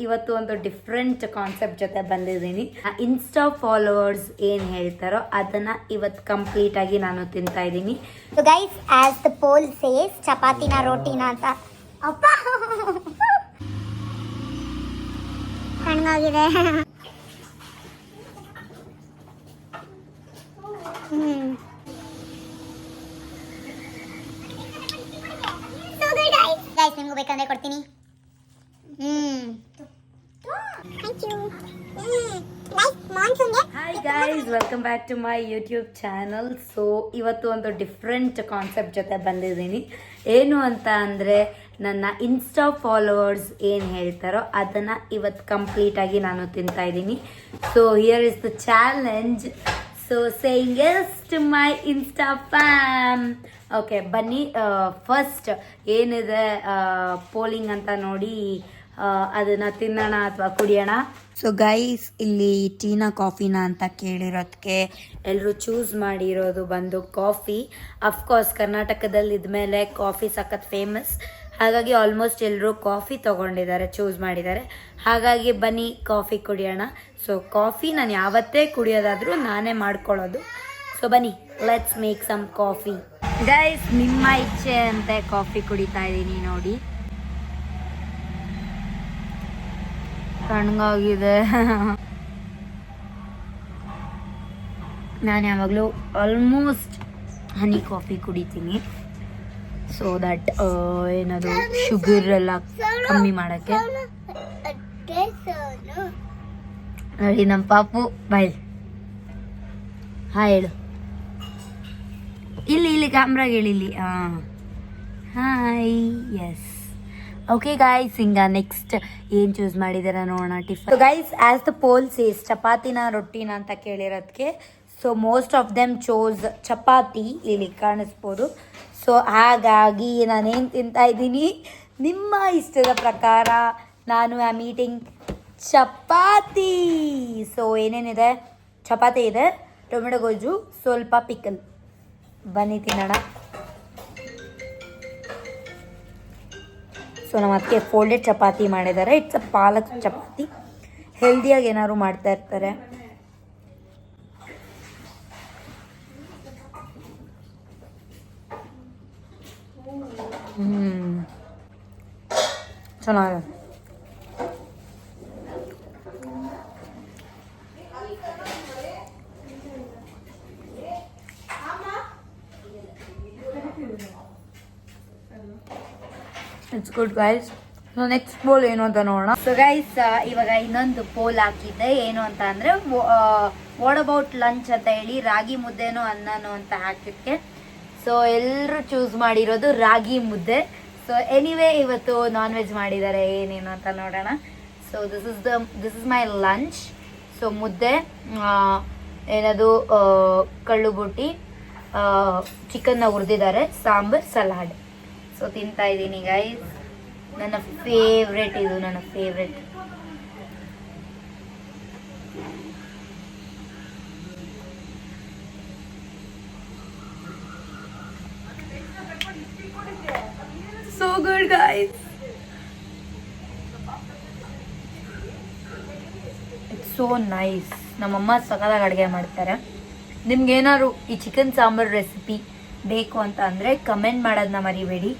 ಇವತ್ತು ಒಂದು different concept ಜೊತೆ ಬಂದಿದ್ದೀನಿ. ಇನ್ಸ್ಟಾ ಫಾಲೋವರ್ಸ್ ಏನ್ ಹೇಳ್ತಾರೋ ಅದನ್ನ ಇವತ್ತು ಕಂಪ್ಲೀಟ್ ಆಗಿ ನಾನು ತಿಂತಾ ಇದ್ದೀನಿ. So guys, as the poll says, ಚಪಾತಿನ ರೋಟಿನ ಅಂತ ಅಪ್ಪ ಕಣ್ಣಾಗಿದೆ. ಗೈಸ್, ನಿಮ್ಗೆ ಬೇಕಂದ್ರೆ ಕೊಡ್ತೀನಿ. Hi guys, welcome back to my YouTube channel. So ಇವತ್ತು ಒಂದು ಡಿಫ್ರೆಂಟ್ ಕಾನ್ಸೆಪ್ಟ್ ಜೊತೆ ಬಂದಿದ್ದೀನಿ. ಏನು ಅಂತ ಅಂದರೆ, ನನ್ನ ಇನ್ಸ್ಟಾ ಫಾಲೋವರ್ಸ್ ಏನು ಹೇಳ್ತಾರೋ ಅದನ್ನು ಇವತ್ತು ಕಂಪ್ಲೀಟಾಗಿ ನಾನು ತಿಂತಾ ಇದ್ದೀನಿ. So here is the challenge. So saying yes to my insta fam. Okay, ಬನ್ನಿ ಫಸ್ಟ್ ಏನಿದೆ ಪೋಲಿಂಗ್ ಅಂತ ನೋಡಿ ಅದನ್ನು ತಿನ್ನೋಣ ಅಥವಾ ಕುಡಿಯೋಣ. ಸೊ ಗೈಸ್, ಇಲ್ಲಿ ಟೀನಾ ಕಾಫಿನಾ ಅಂತ ಕೇಳಿರೋದಕ್ಕೆ ಎಲ್ಲರೂ ಚೂಸ್ ಮಾಡಿರೋದು ಬಂದು ಕಾಫಿ. ಅಫ್ಕೋರ್ಸ್ ಕರ್ನಾಟಕದಲ್ಲಿ ಇದ್ಮೇಲೆ ಕಾಫಿ ಸಖತ್ ಫೇಮಸ್, ಹಾಗಾಗಿ ಆಲ್ಮೋಸ್ಟ್ ಎಲ್ಲರೂ ಕಾಫಿ ತೊಗೊಂಡಿದ್ದಾರೆ, ಚೂಸ್ ಮಾಡಿದ್ದಾರೆ. ಹಾಗಾಗಿ ಬನ್ನಿ ಕಾಫಿ ಕುಡಿಯೋಣ. ಸೊ ಕಾಫಿ ನಾನು ಯಾವತ್ತೇ ಕುಡಿಯೋದಾದರೂ ನಾನೇ ಮಾಡ್ಕೊಳ್ಳೋದು. ಸೊ ಬನ್ನಿ, let's make some coffee. Guys, ನಿಮ್ಮ ಇಚ್ಛೆ ಅಂತೆ ಕಾಫಿ ಕುಡಿತಾ ಇದ್ದೀನಿ ನೋಡಿ. ಕಣ್ಗಾಗಿದೆ. ನಾನು ಯಾವಾಗಲೂ ಆಲ್ಮೋಸ್ಟ್ ಹನಿ ಕಾಫಿ ಕುಡಿತೀನಿ, ಸೊ ದಟ್ ಏನದು ಶುಗರ್ ಎಲ್ಲ ಕಮ್ಮಿ ಮಾಡೋಕ್ಕೆ. ನೋಡಿ ನಮ್ಮ ಪಾಪು ಬಾಯ್ ಹೇಳು, ಇಲ್ಲಿ ಕ್ಯಾಮ್ರಾಗೆ ಹೇಳಿಲ್ಲಿ. ಹಾಯ್, ಎಸ್. ಓಕೆ ಗೈಸ್, ಹಿಂಗ ನೆಕ್ಸ್ಟ್ ಏನು ಚೂಸ್ ಮಾಡಿದಾರ ನೋಡೋಣ tiffin. Guys, as the poll says, ಚಪಾತಿನ ರೊಟ್ಟಿನ ಅಂತ ಕೇಳಿರೋದಕ್ಕೆ so most of them chose chapati, ಇಲ್ಲಿ ಕಾಣಿಸ್ಬೋದು. ಸೊ ಹಾಗಾಗಿ ನಾನೇನು ತಿಂತಾ ಇದ್ದೀನಿ, ನಿಮ್ಮ ಇಷ್ಟದ ಪ್ರಕಾರ ನಾನು ಆಮ್ ಈಟಿಂಗ್ ಚಪಾತಿ. ಸೊ ಏನೇನಿದೆ, ಚಪಾತಿ ಇದೆ, ಟೊಮೆಟೊ ಗೊಜ್ಜು, ಸ್ವಲ್ಪ ಪಿಕಲ್. ಬನ್ನಿ ತಿನ್ನೋಣ. ಸೊ ನಮ್ಮ ಅದಕ್ಕೆ ಫೋಲ್ಡೆಡ್ ಚಪಾತಿ ಮಾಡಿದ್ದಾರೆ. ಇಟ್ಸ್ ಅ ಪಾಲಕ್ ಚಪಾತಿ. ಹೆಲ್ದಿಯಾಗಿ ಏನಾದ್ರು ಮಾಡ್ತಾ ಇರ್ತಾರೆ. ಚೆನ್ನಾಗಿದೆ. It's good guys. So next poll ಏನು ಅಂತ ನೋಡೋಣ. ಸೊ ಗೈಸ್, ಇವಾಗ ಇನ್ನೊಂದು ಪೋಲ್ ಹಾಕಿದ್ದೆ. ಏನು ಅಂತ ಅಂದರೆ, ವಾಟ್ ಅಬೌಟ್ ಲಂಚ್ ಅಂತ ಹೇಳಿ ರಾಗಿ ಮುದ್ದೆನೋ ಅನ್ನನೋ ಅಂತ ಹಾಕಿದ್ಕೆ. ಸೊ ಎಲ್ಲರೂ ಚೂಸ್ ಮಾಡಿರೋದು ರಾಗಿ ಮುದ್ದೆ. ಸೊ ಎನಿವೇ, ಇವತ್ತು ನಾನ್ ವೆಜ್ ಮಾಡಿದ್ದಾರೆ. ಏನೇನು ಅಂತ ನೋಡೋಣ. So this is my lunch. So ಮುದ್ದೆ, ಏನದು ಕಳ್ಳು ಬುಟ್ಟಿ, ಚಿಕನ್ನ ಹುರಿದಿದ್ದಾರೆ, ಸಾಂಬಾರ್, ಸಲಾಡ್. ಸೊ ತಿಂತಾ ಇದ್ದೀನಿ ಗೈಸ್. ನನ್ನ ಫೇವ್ರೆಟ್ ಇದು, ನನ್ನ favourite. So good guys. It's so nice. ನಮ್ಮಮ್ಮ ಸಕಲಾಗಿ ಅಡುಗೆ ಮಾಡ್ತಾರೆ. ನಿಮ್ಗೇನಾದ್ರು ಈ ಚಿಕನ್ ಸಾಂಬಾರ್ ರೆಸಿಪಿ ಬೇಕು ಅಂತ ಅಂದರೆ ಕಮೆಂಟ್ ಮಾಡೋದನ್ನ ಮರಿಬೇಡಿ.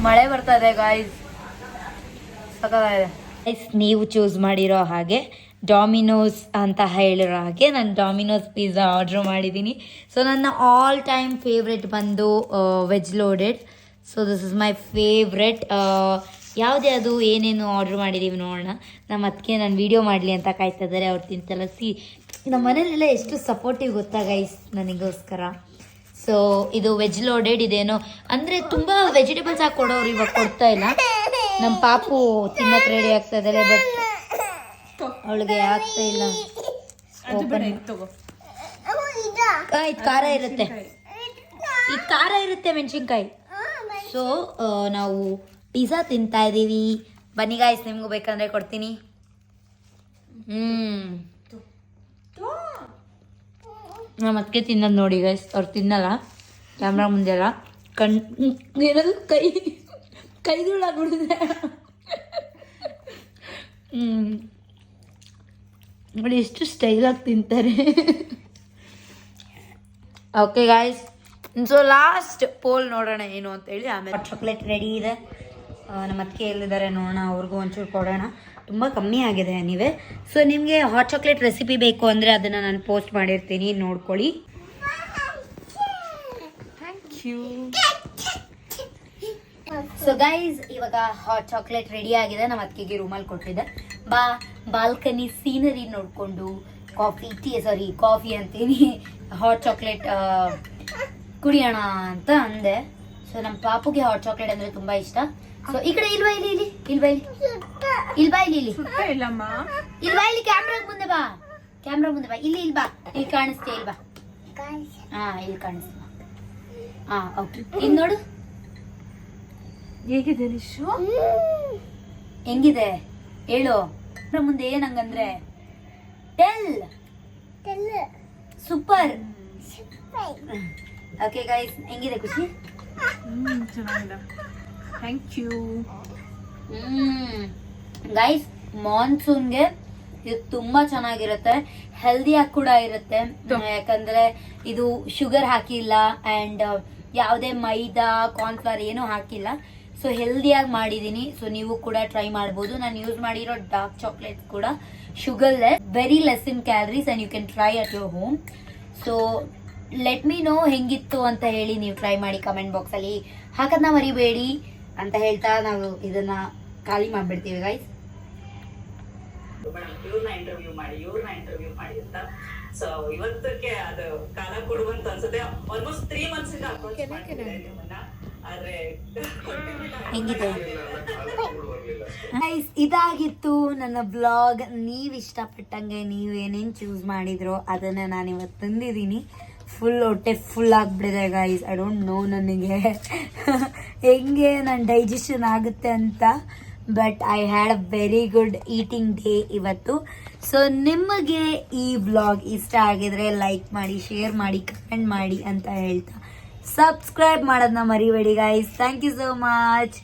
ಮಳೆ ಬರ್ತಾ ಇದೆ ಗಾಯ್ಸ್, ಸಕಲಾಗಿದೆ. ಗೈಸ್, ನೀವು ಚೂಸ್ ಮಾಡಿರೋ ಹಾಗೆ ಡಾಮಿನೋಸ್ ಅಂತ ಹೇಳಿರೋ ಹಾಗೆ ನಾನು ಡಾಮಿನೋಸ್ ಪಿಜ್ಜಾ ಆರ್ಡ್ರ್ ಮಾಡಿದ್ದೀನಿ. ಸೊ ನನ್ನ ಆಲ್ ಟೈಮ್ ಫೇವ್ರೆಟ್ ಬಂದು veg loaded. So this is my favourite. ಯಾವುದೇ ಅದು ಏನೇನು ಆರ್ಡ್ರ್ ಮಾಡಿದ್ದೀವಿ ನೋಡೋಣ. ನಮ್ಮ ಅದಕ್ಕೆ ನಾನು ವೀಡಿಯೋ ಮಾಡಲಿ ಅಂತ ಕಾಯ್ತಾ ಇದ್ದಾರೆ. ಅವ್ರು ತಿಂತಲ್ಲ. ನಮ್ಮ ಮನೇಲೆಲ್ಲ ಎಷ್ಟು ಸಪೋರ್ಟಿವ್ ಗೊತ್ತಾ ಗೈಸ್ ನನಗೋಸ್ಕರ. ಸೊ ಇದು ವೆಜ್ ಲೋಡೆಡ್. ಇದೇನೋ ಅಂದರೆ ತುಂಬ ವೆಜಿಟೇಬಲ್ಸ್ ಹಾಕಿ ಕೊಡೋರು ಇವಾಗ ಕೊಡ್ತಾ ಇಲ್ಲ. ನಮ್ಮ ಪಾಪು ತಿನ್ನಕ್ಕೆ ರೆಡಿ ಆಗ್ತಾ ಇದ್ದಾರೆ, ಬಟ್ ಅವಳಿಗೆ ಆಗ್ತಾ ಇಲ್ಲ. ಆಯ್ತು, ಖಾರ ಇರುತ್ತೆ, ಈ ಖಾರ ಇರುತ್ತೆ, ಮೆಣಸಿನ್ಕಾಯಿ. ಸೊ ನಾವು ಪಿಜ್ಜಾ ತಿಂತಾ ಇದ್ದೀವಿ. ಬನ್ನಿ ಗಾಯ್ಸ್, ನಿಮ್ಗೂ ಬೇಕಂದರೆ ಕೊಡ್ತೀನಿ. ನಮ್ಮ ಅದಕ್ಕೆ ತಿನ್ನೋದು ನೋಡಿ ಗೈಸ್. ಅವ್ರು ತಿನ್ನಲ್ಲ, ಕ್ಯಾಮ್ರಾ ಮುಂದೆ ಅಲ್ಲ. ಏನದು ಕೈದುಳಾಗ್ಬಿಡಿದೆ. ನೋಡಿ ಎಷ್ಟು ಸ್ಟೈಲಾಗಿ ತಿಂತಾರೆ. Okay guys, so last poll ನೋಡೋಣ ಏನು ಅಂತೇಳಿ. ಆಮೇಲೆ ಚಾಕ್ಲೇಟ್ ರೆಡಿ ಇದೆ. ನಮ್ಮ ಅತ್ತಿಗೆ ಎಲ್ಲಿದ್ದಾರೆ ನೋಡೋಣ, ಅವ್ರಿಗೂ ಒಂಚೂರು ಕೊಡೋಣ. ತುಂಬ ಕಮ್ಮಿ ಆಗಿದೆ ನೀವೇ. ಸೊ ನಿಮಗೆ ಹಾಟ್ ಚಾಕ್ಲೇಟ್ ರೆಸಿಪಿ ಬೇಕು ಅಂದರೆ ಅದನ್ನು ನಾನು ಪೋಸ್ಟ್ ಮಾಡಿರ್ತೀನಿ, ನೋಡ್ಕೊಳ್ಳಿ. Thank you. ಸೊ ಗೈಸ್, ಇವಾಗ ಹಾಟ್ ಚಾಕ್ಲೇಟ್ ರೆಡಿ ಆಗಿದೆ. ನಮ್ಮ ಅತ್ತಿಗೆಗೆ ರೂಮಲ್ಲಿ ಕೊಟ್ಟಿದ್ದೆ. ಬಾಲ್ಕನಿ ಸೀನರಿ ನೋಡಿಕೊಂಡು ಕಾಫಿ ಅಂತೀನಿ, ಹಾಟ್ ಚಾಕ್ಲೇಟ್ ಕುಡಿಯೋಣ ಅಂತ ಅಂದೆ. ಸೊ ನಮ್ಮ ಪಾಪುಗೆ ಹಾಟ್ ಚಾಕ್ಲೇಟ್ ಅಂದರೆ ತುಂಬ ಇಷ್ಟ. ಸೊ ಈ ಕಡೆ ಇಲ್ವಾ ಇಲ್ಲಿ ಕ್ಯಾಮ್ರಾ ಮುಂದೆ ಬಾ, ಇಲ್ಲಿ ಕಾಣಿಸ್ತೀಯ, ಇಲ್ಲಿ ಕಾಣಿಸ್ತಾ. ಹಾ ಓಕೆ, ಇನ್ನು ನೋಡು ಹೇಗಿದೆ ನಿಶು, ಹೆಂಗಿದೆ ಹೇಳು. ಮುಂದೆ ಏನಂಗಂದ್ರೆ ಟೆಲ್ ಸೂಪರ್. ಓಕೆ ಗೈಸ್, ಹೆಂಗಿದೆ ಖುಷಿ? ಚೆನ್ನಾಗಿದೆ, ಥ್ಯಾಂಕ್ ಯು. ಗೈಸ್, ಮಾನ್ಸೂನ್ಗೆ ಇದು ತುಂಬಾ ಚೆನ್ನಾಗಿರುತ್ತೆ, ಹೆಲ್ದಿಯಾಗಿ ಕೂಡ ಇರುತ್ತೆ. ಯಾಕಂದ್ರೆ ಇದು ಶುಗರ್ ಹಾಕಿಲ್ಲ ಅಂಡ್ ಯಾವುದೇ ಮೈದಾ ಕಾರ್ನ್ಫ್ಲವರ್ ಏನೂ ಹಾಕಿಲ್ಲ. ಸೊ ಹೆಲ್ದಿಯಾಗಿ ಮಾಡಿದ್ದೀನಿ. ಸೊ ನೀವು ಕೂಡ ಟ್ರೈ ಮಾಡ್ಬೋದು. ನಾನು ಯೂಸ್ ಮಾಡಿರೋ ಡಾರ್ಕ್ ಚಾಕ್ಲೇಟ್ ಕೂಡ sugarless, very less in calories and you can try at your home. So let me know ಹೆಂಗಿತ್ತು ಅಂತ ಹೇಳಿ, ನೀವು ಟ್ರೈ ಮಾಡಿ ಕಮೆಂಟ್ ಬಾಕ್ಸಲ್ಲಿ ಹಾಕೋದನ್ನ ಮರಿಬೇಡಿ ಅಂತ ಹೇಳ್ತಾ ನಾವು ಇದನ್ನ ಖಾಲಿ ಮಾಡ್ಬಿಡ್ತೀವಿ ಗೈಸ್. ಇವ್ರನ್ನ ಇಂಟರ್ವ್ಯೂ ಮಾಡಿ ಅಂತ. ಸೊ ಇವತ್ತಕ್ಕೆ ಅದು ಕಾಲ ಕೊಡುವಂತ ಅನ್ಸುತ್ತೆ. ಆಲ್ಮೋಸ್ಟ್ 3 months ಇಂದ ಅಪ್ರೋಚ್ ಮಾಡ್ತಿದ್ದೆ ನಿಮ್ಮನ್ನ. ಆದ್ರೆ ಹೆಂಗಿದೆ ಗೈಸ್, ಇದಾಗಿತ್ತು ನನ್ನ ಬ್ಲಾಗ್. ನೀವು ಇಷ್ಟಪಟ್ಟಂಗೆ ನೀವೇನೇನು ಚೂಸ್ ಮಾಡಿದ್ರೋ ಅದನ್ನ ನಾನು ಇವತ್ತು ತಂದಿದ್ದೀನಿ. ಫುಲ್ ಹೊಟ್ಟೆ ಫುಲ್ ಆಗಿಬಿಟ್ಟಿದೆ ಗೈಸ್. ಐ ಡೋಂಟ್ ನೋ ನನಗೆ ಹೆಂಗೆ ನನ್ನ ಡೈಜೆಷನ್ ಆಗುತ್ತೆ ಅಂತ. But I had a very good eating day ಇವತ್ತು. ಸೊ ನಿಮಗೆ ಈ ವ್ಲಾಗ್ ಇಷ್ಟ ಆಗಿದ್ರೆ ಲೈಕ್ ಮಾಡಿ, ಶೇರ್ ಮಾಡಿ, ಕಮೆಂಟ್ ಮಾಡಿ ಅಂತ ಹೇಳ್ತಾ ಸಬ್ಸ್ಕ್ರೈಬ್ ಮಾಡೋದನ್ನ ಮರಿಬೇಡಿ guys. Thank you so much.